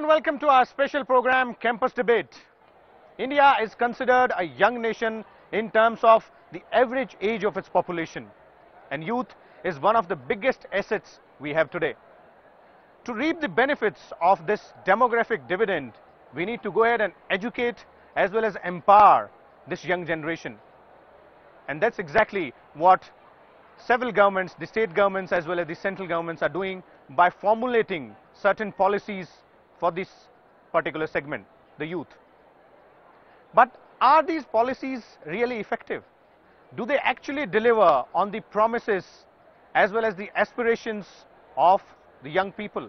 and welcome to our special program, Campus Debate. India is considered a young nation in terms of the average age of its population, and youth is one of the biggest assets we have today. To reap the benefits of this demographic dividend, we need to go ahead and educate as well as empower this young generation. And that's exactly what several governments, the state governments as well as the central governments are doing by formulating certain policies for this particular segment, the youth. But are these policies really effective? Do they actually deliver on the promises as well as the aspirations of the young people?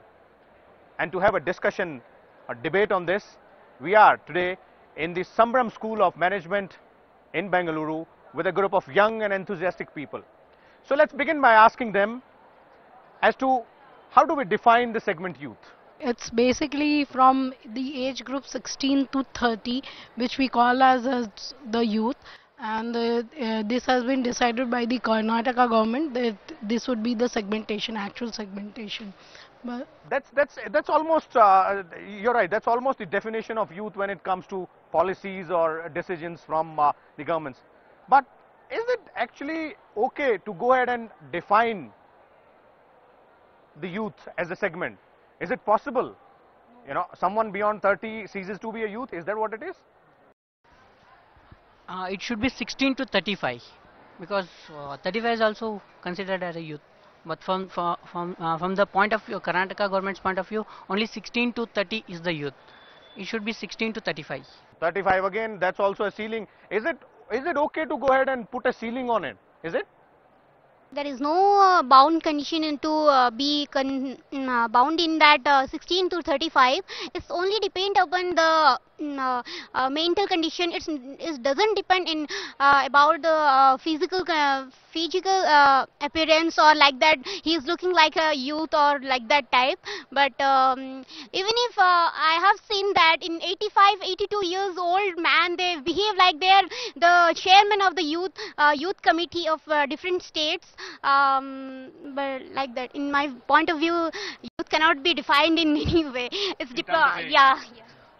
And to have a discussion, a debate on this, we are today in the Sambram School of Management in Bengaluru with a group of young and enthusiastic people. So let's begin by asking them as to how do we define the segment youth? It's basically from the age group 16 to 30, which we call as the youth. And this has been decided by the Karnataka government that this would be the segmentation, actual segmentation. But that's almost you're right. That's almost the definition of youth when it comes to policies or decisions from the governments. But is it actually okay to go ahead and define the youth as a segment? Is it possible? You know, someone beyond 30 ceases to be a youth. Is that what it is? It should be 16 to 35 because 35 is also considered as a youth. But from the point of view, Karnataka government's point of view, only 16 to 30 is the youth. It should be 16 to 35. 35 again. That's also a ceiling. Is it okay to go ahead and put a ceiling on it? Is it? There is no bound condition to be bound in that 16 to 35. It's only depend upon the mental condition. It doesn't depend in about the physical appearance or like that. He is looking like a youth or like that type. But even if I have seen that in 85, 82 years old man, they behave like they are the chairman of the youth committee of different states. But like that, in my point of view, youth cannot be defined in any way. It's yeah.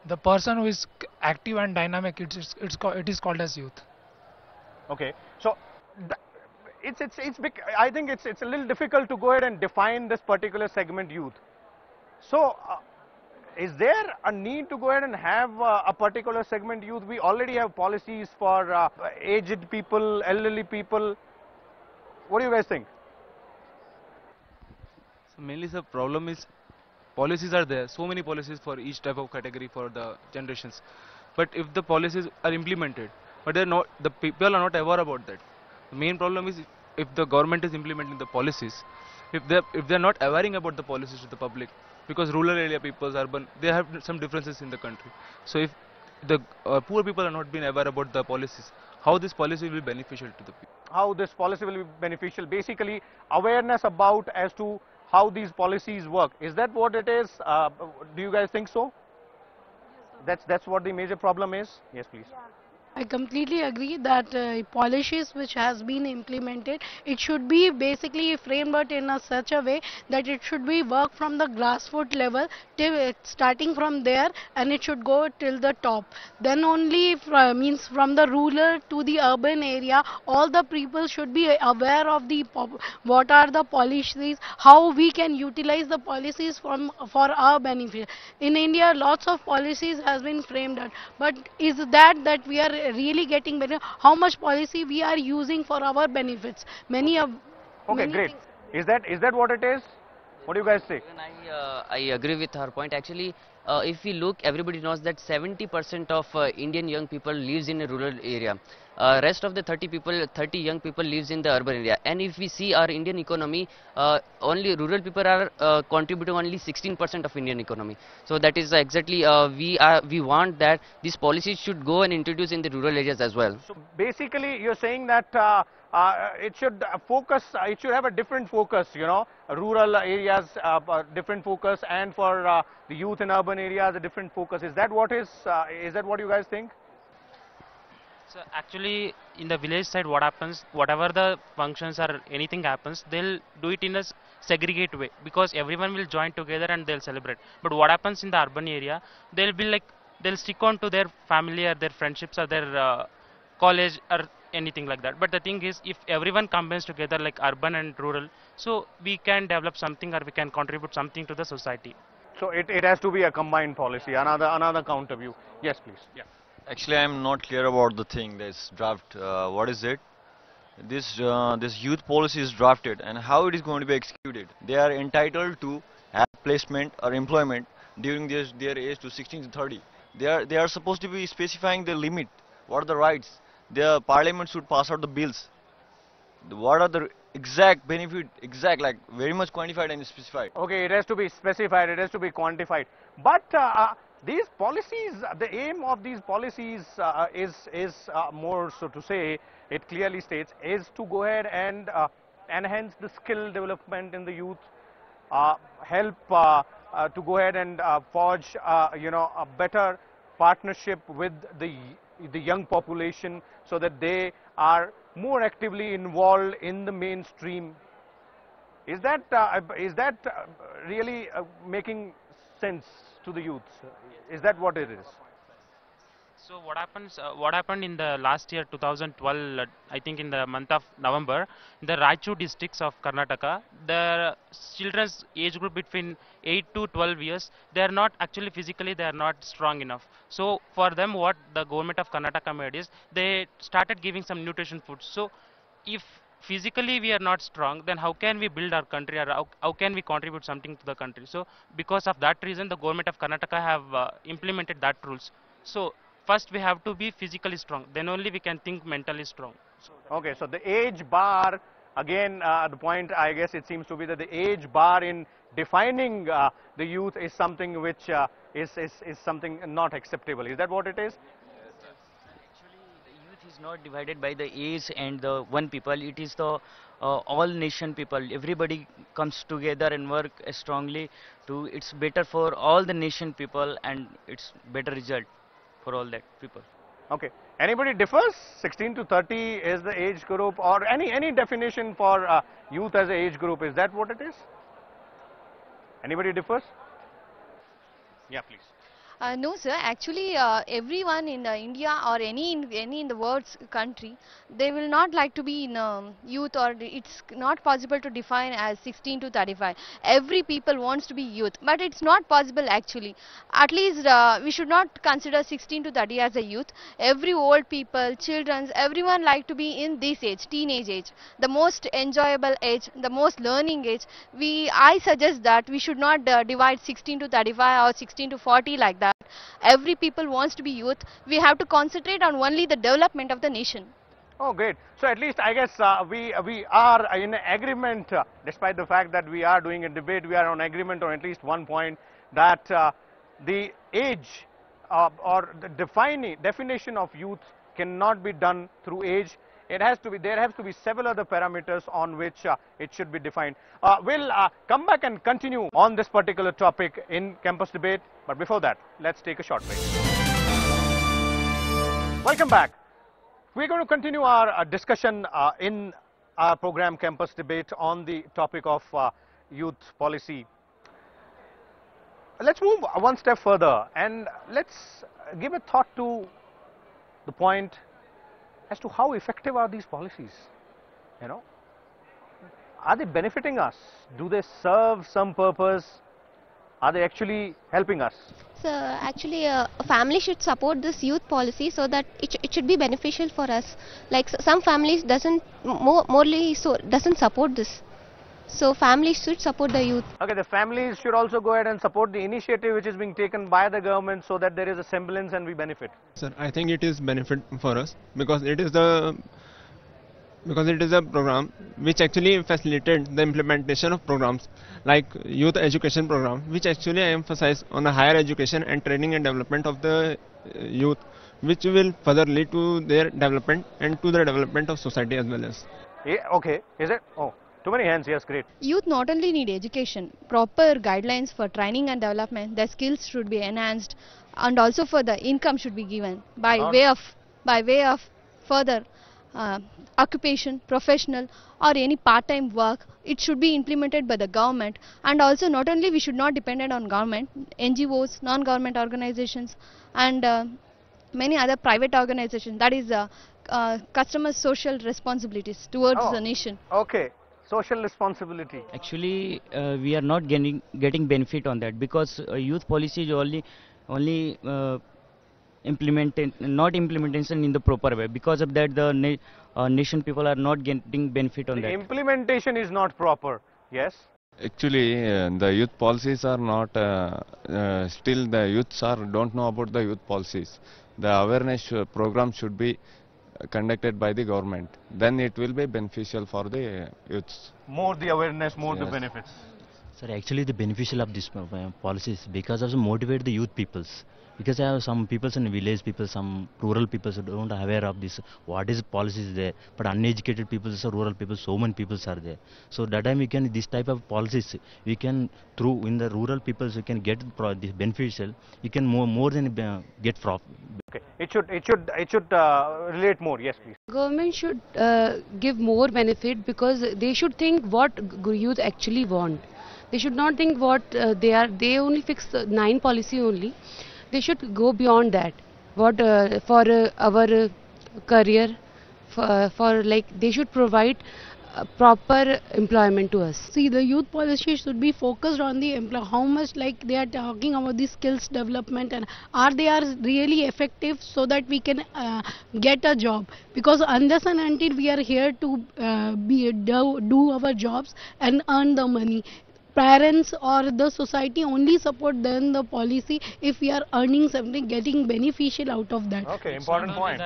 The person who is active and dynamic, it is called as youth. Okay, so I think it's a little difficult to go ahead and define this particular segment youth. So is there a need to go ahead and have a particular segment youth? We already have policies for aged people, elderly people. What do you guys think? So mainly the problem is policies are there, so many policies for each type of category for the generations. But if the policies are implemented, but they're not, the people are not aware about that. The main problem is if the government is implementing the policies, if they're not awareing about the policies to the public, because rural area people, urban, they have some differences in the country. So if the poor people are not being aware about the policies, how this policy will be beneficial to the people? How this policy will be beneficial? Basically, awareness about as to how these policies work. Is that what it is? Do you guys think so? That's what the major problem is? Yes, please. I completely agree that policies which has been implemented, it should be basically framed out in such a way that it should be work from the grassroots level, starting from there, and it should go till the top. Then only means from the rural to the urban area, all the people should be aware of the what are the policies, how we can utilize the policies for our benefit. In India, lots of policies has been framed out, but is that we are really getting better? How much policy we are using for our benefits? Okay, great. Is that what it is? What do you guys say? I agree with her point. Actually, if we look, everybody knows that 70% of Indian young people lives in a rural area. Rest of the 30 young people lives in the urban area. And if we see our Indian economy, only rural people are contributing only 16% of Indian economy. So that is exactly we want that these policies should go and introduce in the rural areas as well. So basically, you're saying that it should focus. It should have a different focus. You know, rural areas different focus, and for the youth in urban areas a different focus. Is that what is? Is that what you guys think? So actually, in the village side, what happens? Whatever the functions or anything happens, they'll do it in a segregate way because everyone will join together and they'll celebrate. But what happens in the urban area? They'll be like they'll stick on to their family or their friendships or their college or anything like that. But the thing is, if everyone combines together like urban and rural, so we can develop something or we can contribute something to the society. So it has to be a combined policy. Another counter view. Yes, please. Yeah. Actually, I'm not clear about the thing. This draft, what is it? This youth policy is drafted, and how it is going to be executed. They are entitled to have placement or employment during their age to 16 to 30. They are supposed to be specifying the limit. What are the rights? The parliament should pass out the bills. What are the exact benefit? Exact, like very much quantified and specified. Okay, it has to be specified. It has to be quantified. But these policies, the aim of these policies is more, so to say, it clearly states, is to go ahead and enhance the skill development in the youth, help to go ahead and forge, a better partnership with the young population so that they are more actively involved in the mainstream. Is that really making sense to the youth? Is that what it is? So what happens? What happened in the last year, 2012? I think in the month of November, in the Raichur districts of Karnataka, the children's age group between 8 to 12 years, they are not actually physically they are not strong enough. So for them, what the government of Karnataka made is they started giving some nutrition foods. So if physically we are not strong, then how can we build our country, or how can we contribute something to the country? So because of that reason, the government of Karnataka have implemented that rules. So first we have to be physically strong, then only we can think mentally strong. Okay, so the age bar, again, the point I guess it seems to be that the age bar in defining the youth is something which is something not acceptable. Is that what it is? Actually, the youth is not divided by the age and the one people. It is the all nation people. Everybody comes together and work strongly to. It's better for all the nation people, and it's better result for all that people. Okay. Anybody differs? 16 to 30 is the age group, or any definition for youth as an age group? Is that what it is? Anybody differs? Yeah, please. No, sir. Actually, everyone in India or any in the world's country, they will not like to be in youth, or it's not possible to define as 16 to 35. Every people wants to be youth, but it's not possible actually. At least we should not consider 16 to 30 as a youth. Every old people, children, everyone like to be in this age, teenage age, the most enjoyable age, the most learning age. I suggest that we should not divide 16 to 35 or 16 to 40 like that. Every people wants to be youth. We have to concentrate on only the development of the nation. Oh, great. So at least I guess we are in agreement, despite the fact that we are doing a debate, we are on agreement on at least one point, that the age or the definition of youth cannot be done through age. There has to be several other parameters on which it should be defined. We'll come back and continue on this particular topic in campus debate, but before that, let's take a short break. Welcome back. We're going to continue our discussion in our program Campus Debate on the topic of youth policy. Let's move one step further and let's give a thought to the point as to how effective are these policies. Are they benefiting us? Do they serve some purpose? Are they actually helping us? So actually a family should support this youth policy so that it should be beneficial for us. Like some families doesn't support this. So families should support the youth. Okay, the families should also go ahead and support the initiative which is being taken by the government so that there is a semblance and we benefit. Sir, I think it is benefit for us because it is a program which actually facilitates the implementation of programs like youth education program, which actually emphasize on the higher education and training and development of the youth, which will further lead to their development and to the development of society as well as. Yeah, okay, is it? Oh, too many hands, yes, great. Youth not only need education, proper guidelines for training and development, their skills should be enhanced, and also for the income should be given by way of further occupation, professional or any part-time work, it should be implemented by the government. And also not only we should not depend on government, NGOs, non-government organizations and many other private organizations, that is customer social responsibilities towards the nation. Okay, social responsibility. Actually, we are not getting benefit on that because youth policy is only not implementation in the proper way. Because of that, the nation people are not getting benefit on The that. implementation is not proper. Yes. Actually, the youth policies are not, still the youths don't know about the youth policies. The awareness program should be conducted by the government. Then it will be beneficial for the youths. More the awareness, more the Yes. benefits. Sir, actually the beneficial of this policies because of motivate the youth peoples. Because I have some people in village people, some rural people who don't aware of this, what is policies there, but uneducated people, so rural people, so many people are there. So that time we can, this type of policies, we can through in the rural peoples, we can get this beneficial, you can more than get profit. Okay, it should relate more. Yes, please. Government should give more benefit because they should think what youth actually want. They should not think what they only fix 9 policy only. They should go beyond that. What for our career, for like they should provide proper employment to us. See, the youth policy should be focused on the how much like they are talking about the skills development and are really effective so that we can get a job. Because unless and until we are here to do our jobs and earn the money, parents or the society only support then the policy if we are earning something, getting beneficial out of that. Okay, important point.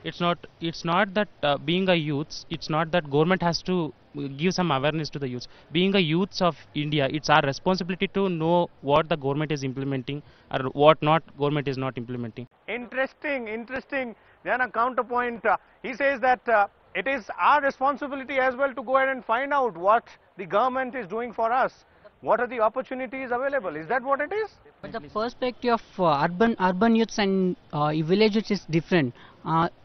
It's not that being a youth, it's not that government has to give some awareness to the youth. Being a youth of India, it's our responsibility to know what the government is implementing or what not government is not implementing. Interesting. Then a counterpoint. He says that it is our responsibility as well to go ahead and find out what the government is doing for us. What are the opportunities available? Is that what it is? But the perspective of urban youths and village youths is different.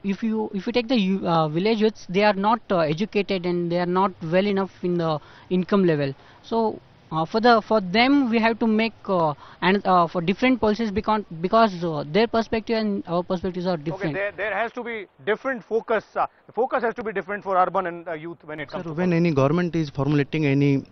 If you take the village youths, they are not educated and they are not well enough in the income level. So for them we have to make for different policies because their perspective and our perspectives are different. Okay, there has to be different focus. The focus has to be different for urban and youth when it comes to when any government is formulating any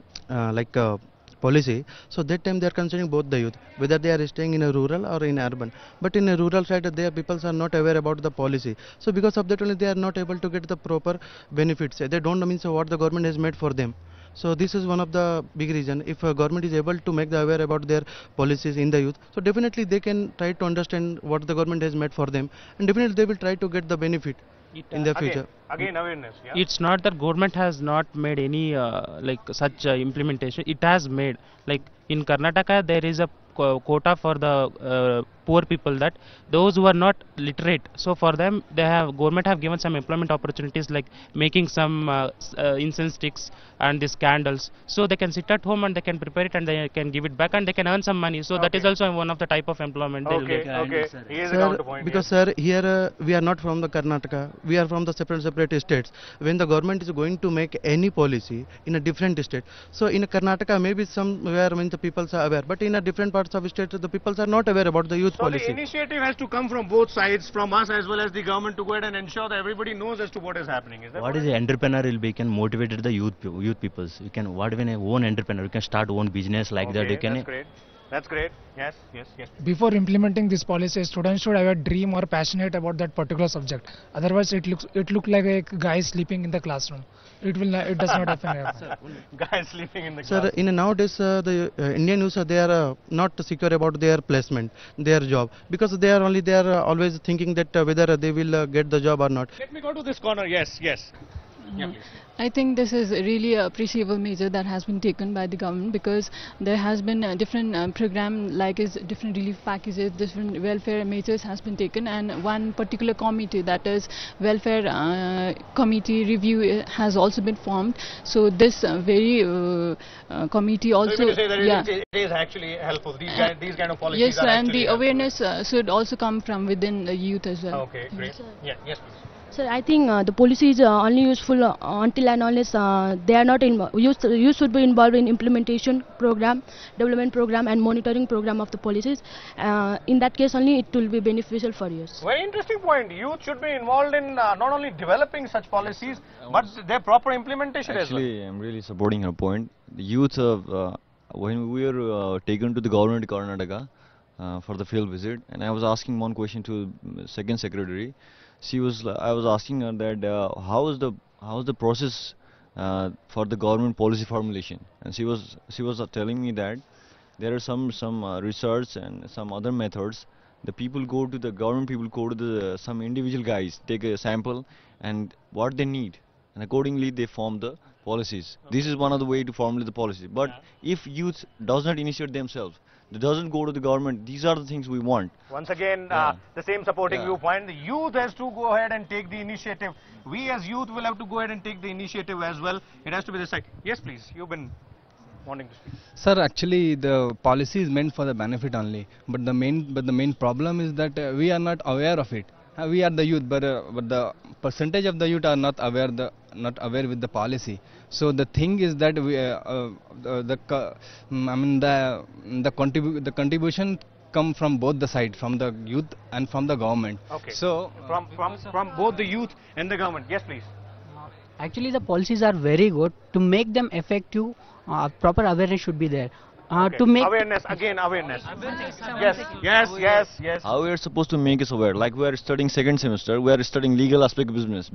policy, so that time they are considering both the youth, whether they are staying in a rural or in urban. But in a rural side, their people are not aware about the policy. So because of that only they are not able to get the proper benefits. They don't know means what the government has made for them. So this is one of the big reason. If a government is able to make the aware about their policies in the youth, so definitely they can try to understand what the government has made for them, and definitely they will try to get the benefit in the future. Again awareness. Yeah? It's not that government has not made any such implementation. It has made, like in Karnataka there is a quota for the poor people, that those who are not literate, so for them government have given some employment opportunities like making some incense sticks and these candles, so they can sit at home and they can prepare it and they can give it back and they can earn some money. So that is also one of the type of employment they will get. Here's a counterpoint. Because sir, here we are not from the Karnataka, we are from the separate states. When the government is going to make any policy in a different state, so in Karnataka maybe somewhere when the people are aware, but in a different parts of state the people are not aware about the youth policy. The initiative has to come from both sides, from us as well as the government, to go ahead and ensure that everybody knows as to what is happening. Is that What is the entrepreneur will be? You can motivate the youth peoples. You can own entrepreneur. You can start own business like that. You can. That's great. That's great. Yes. Before implementing this policy, students should have a dream or passionate about that particular subject. Otherwise, it look like a guy sleeping in the classroom. It does not happen. Guy sleeping in the Sir, class. in nowadays the Indian youth they are not secure about their placement, their job, because they are always thinking that whether they will get the job or not. Let me go to this corner. Yes. Yeah, please. I think this is really a appreciable measure that has been taken by the government, because there has been a different program like different relief packages, different welfare measures has been taken, and one particular committee, that is welfare committee review, has also been formed. So this very committee also, So you say that it is actually helpful. These kind of policies. Yes, are and actually the awareness should also come from within the youth as well. Okay, great. Yes, please. So I think the policy is only useful until and unless they are not involved. You should be involved in implementation program, development program, and monitoring program of the policies. In that case, only it will be beneficial for you. Very interesting point. Youth should be involved in not only developing such policies, but their proper implementation as well. Actually, I'm really supporting her point. The youth of when we were taken to the government of Karnataka for the field visit, and I was asking one question to second secretary. I was asking her that how is the process for the government policy formulation, and she was telling me that there are some research and some other methods. The people go to the government, people go to the some individual guys, take a sample and what they need, and accordingly they form the policies. This is one of the way to formulate the policy. But if youth does not initiate themselves, they doesn't go to the government, these are the things we want. Once again, the same supporting viewpoint. The youth has to go ahead and take the initiative. We as youth will have to go ahead and take the initiative as well. It has to be the side. Yes, please. You've been wanting to speak. Sir, actually the policy is meant for the benefit only, but the main problem is that we are not aware of it. We are the youth, but the percentage of the youth are not aware with the policy. So the thing is that we the contribution come from both the sides, from the youth and from the government. Okay. So from both the youth and the government. Yes, please. Actually, the policies are very good. To make them effective, proper awareness should be there. To make awareness, again awareness. Yes. How we are supposed to make us aware? Like we are studying second semester, we are studying legal aspect of business.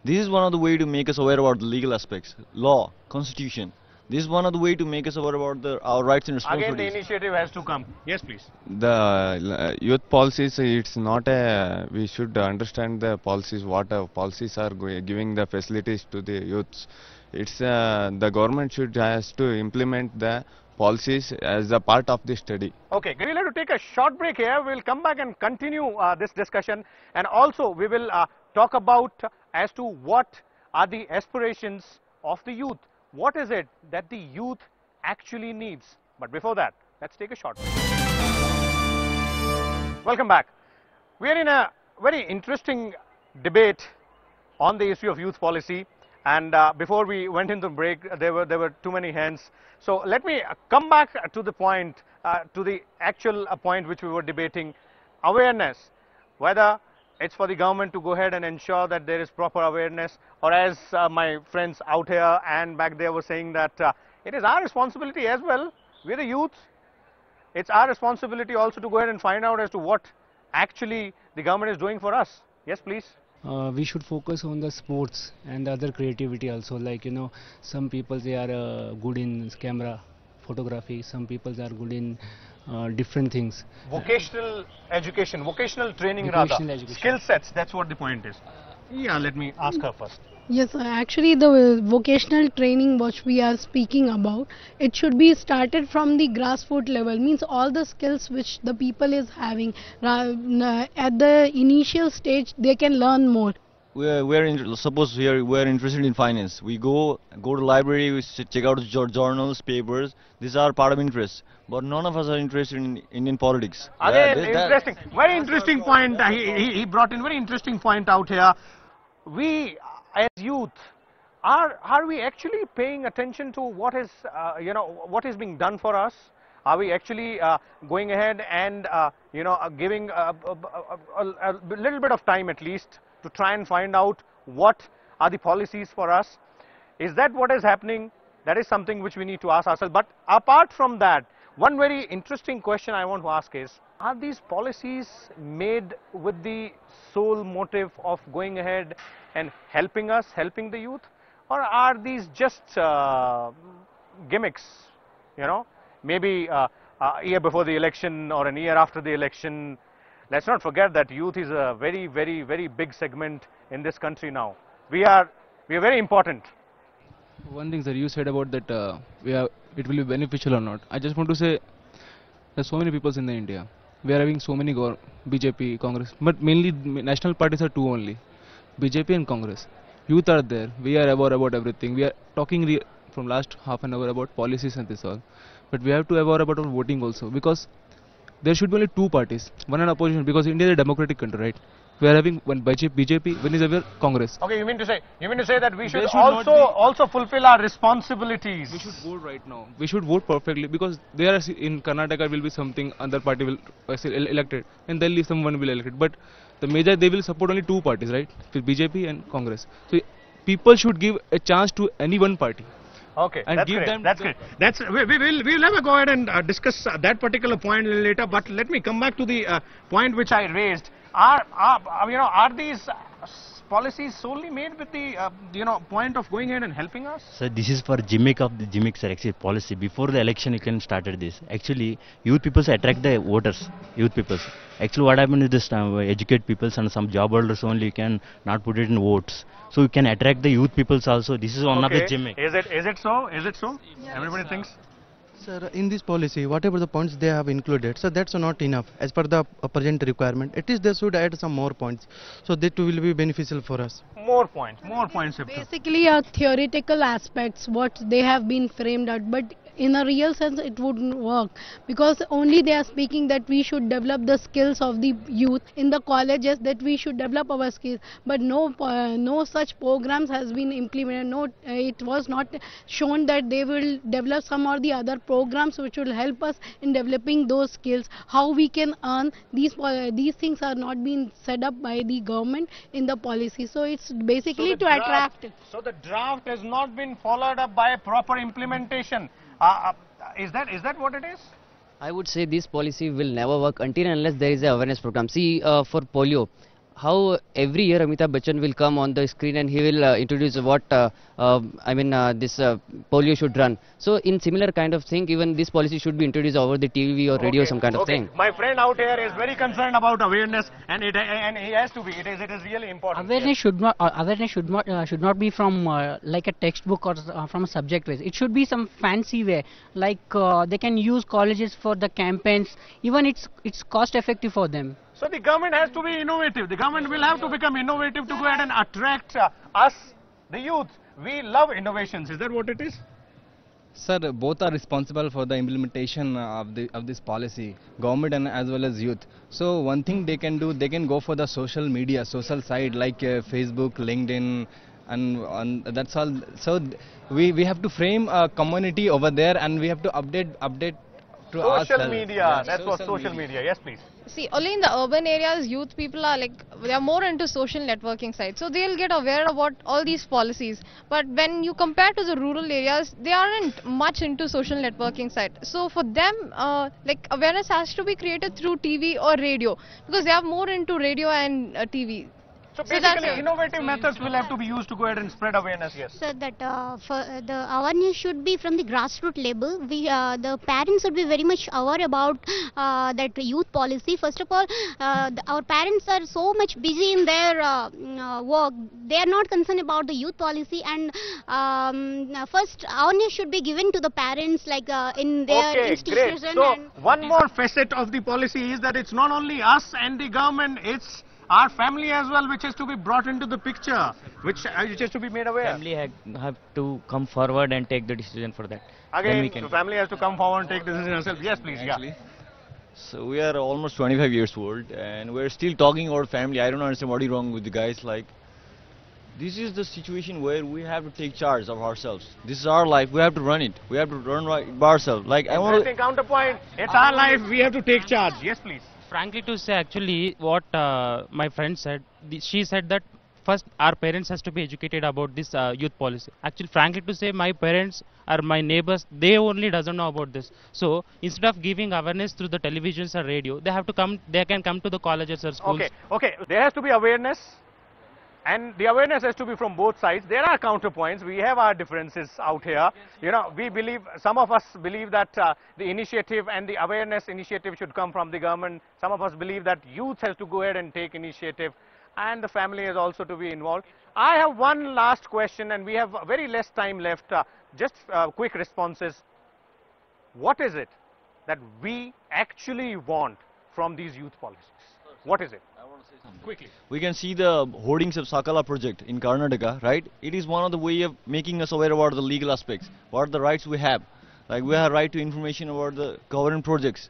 This is one of the way to make us aware about the legal aspects, law, constitution. This is one of the way to make us aware about our rights and responsibilities. Again, the initiative has to come. Yes, please. The youth policies, it's not a, we should understand the policies, what policies are giving the facilities to the youths. It's the government has to implement the policies as a part of the study. Okay, we'll have to take a short break here. We'll come back and continue this discussion, and also we will talk about as to what are the aspirations of the youth. What is it that the youth actually needs? But before that, let's take a short break. Welcome back. We are in a very interesting debate on the issue of youth policy. And before we went into break, there were too many hands. So let me come back to the point, to the actual point which we were debating, awareness. Whether it's for the government to go ahead and ensure that there is proper awareness, or as my friends out here and back there were saying that it is our responsibility as well. We're the youth. It's our responsibility also to go ahead and find out as to what actually the government is doing for us. Yes, please. We should focus on the sports and the other creativity also, like some people they are good in camera photography, some people are good in different things. Vocational education, vocational training rather, skill sets, that's what the point is. Yeah, let me ask her first. Yes, actually the vocational training which we are speaking about, it should be started from the grassroots level, means all the skills which the people is having at the initial stage they can learn more. Suppose we are interested in finance. We go to library, we check out journals, papers. These are part of interest. But none of us are interested in Indian politics. Again, interesting, very interesting point. He brought in very interesting point out here. We as youth, are we actually paying attention to what is what is being done for us? Are we actually going ahead and giving a little bit of time at least to try and find out what are the policies for us? Is that what is happening? That is something which we need to ask ourselves. But apart from that, one very interesting question I want to ask is, are these policies made with the sole motive of going ahead and helping us, helping the youth? Or are these just gimmicks, maybe a year before the election or a year after the election? Let's not forget that youth is a very, very, very big segment in this country now. We are very important. One thing that you said about that it will be beneficial or not. I just want to say there's so many people in India. We are having so many BJP, Congress, but mainly national parties are two only, BJP and Congress. Youth are there. We are aware about everything. We are talking from last half an hour about policies and this all. But we have to aware about our voting also, because there should be only two parties, one an opposition, because India is a democratic country, right? We are having one BJP, one is our Congress. Okay, you mean to say that we should, There should not be- also fulfill our responsibilities. We should vote right now. We should vote perfectly because there are in Karnataka will be something other party will elected and then someone will elected. But the major they will support only two parties, right? BJP and Congress. So people should give a chance to any one party. Okay, And that's give great. them That's the- great. We'll never go ahead and discuss that particular point a little later. But let me come back to the point which I raised. Are these policies solely made with the point of going ahead and helping us? So this is for gimmick of the gimmick sir, actually policy. Before the election you can started this. Actually youth people attract the voters, youth people. Actually what happened is this educate people and some job holders only you can not put it in votes. So you can attract the youth peoples also. This is one of the gimmick. Is it so? Is it so? Everybody thinks. Sir, in this policy, whatever the points they have included, so that's not enough as per the present requirement. It is they should add some more points, so that will be beneficial for us. More points. Sipta. Basically, theoretical aspects, what they have been framed at, but in a real sense it wouldn't work because only they are speaking that we should develop the skills of the youth in the colleges, that we should develop our skills, but no such programs has been implemented. No, it was not shown that they will develop some or the other programs which will help us in developing those skills, how we can earn. These things are not being set up by the government in the policy, so it's basically to attract. So the draft has not been followed up by a proper implementation. Is that what it is? I would say this policy will never work until and unless there is a awareness program. See, for polio, how every year Amitabh Bachchan will come on the screen and he will introduce what this polio should run. So in similar kind of thing, even this policy should be introduced over the TV or radio, some kind of thing. My friend out here is very concerned about awareness, and he has to be. It is really important. Awareness should not be from like a textbook or from a subject way. It should be some fancy way, like they can use colleges for the campaigns. Even it's cost effective for them. So the government has to be innovative. The government will have to become innovative to go ahead and attract us, the youth. We love innovations. Is that what it is? Sir, both are responsible for the implementation of this policy, government and as well as youth. So one thing they can do, they can go for the social media, social side like Facebook, LinkedIn, and that's all. So we have to frame a community over there, and we have to update to Social ourselves. media. Yeah, That's what social media. Yes, please. See, only in the urban areas, youth people are they are more into social networking side. So they'll get aware about all these policies. But when you compare to the rural areas, they aren't much into social networking side. So for them, awareness has to be created through TV or radio because they are more into radio and TV. So that's basically, it. innovative methods will have to be used to go ahead and spread awareness. Yes. So that for the awareness should be from the grassroots level. The parents should be very much aware about that youth policy. First of all, our parents are so much busy in their work. They are not concerned about the youth policy, and first awareness should be given to the parents, like in their Okay, great. institution. So And one more facet of the policy is that it's not only us and the government, it's our family as well, which has to be brought into the picture, which has to be made aware. Family have to come forward and take the decision for that. Then we Again, can. the family has to come forward and take the decision themselves. Yes, please. Actually, so we are almost 25 years old and we're still talking about family. I don't understand what is wrong with the guys. Like, this is the situation where we have to take charge of ourselves. This is our life. We have to run it. We have to run right by ourselves. Like, I want Interesting counterpoint. It's our life. We have to take charge. Yes, please. Frankly to say, actually, what my friend said, she said that first our parents has to be educated about this youth policy. Actually, frankly to say, my parents or my neighbors, they only doesn't know about this. So instead of giving awareness through the televisions or radio, they have to come. They can come to the colleges or schools. Okay. There has to be awareness, and the awareness has to be from both sides. There are counterpoints. We have our differences out here. You know, we believe, some of us believe that the initiative and the awareness initiative should come from the government. Some of us believe that youth has to go ahead and take initiative, and the family is also to be involved. I have one last question, and we have very less time left. Just quick responses. What is it that we actually want from these youth policies? What is it? Quickly. We can see the hoardings of Sakala project in Karnataka, right? It is one of the way of making us aware about the legal aspects, what are the rights we have. Like, we have right to information about the government projects.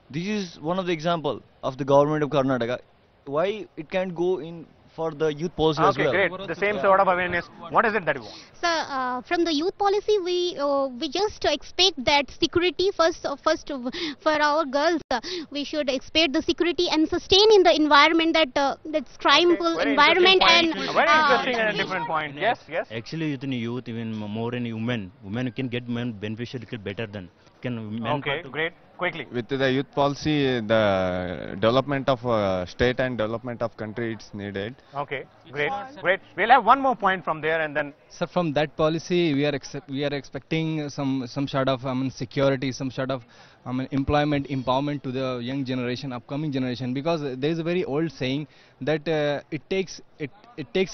This is one of the example of the government of Karnataka Why it can't go in for the youth policy as Okay, well? great. The same sort of awareness. What is it that you want? So from the youth policy, we just expect that security first for our girls. We should expect the security and sustain in the environment that's crimeful Very environment interesting and point. Very interesting and a different point. Yes, yes. Actually, within youth, even more in women can get men beneficial little better than men. Okay, great. Quickly. With the youth policy, the development of state and development of country it's needed. Okay, great, great. We'll have one more point from there and then. Sir, from that policy, we are expecting some sort of security, some sort of employment empowerment to the young generation, upcoming generation. Because there is a very old saying that it takes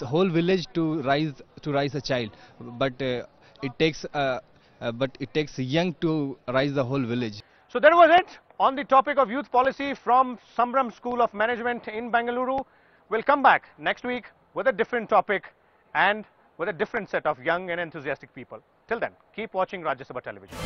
a whole village to raise a child, but it takes young to rise the whole village. So that was it on the topic of youth policy from Sambram School of Management in Bengaluru. We'll come back next week with a different topic and with a different set of young and enthusiastic people. Till then, keep watching Rajya Sabha Television.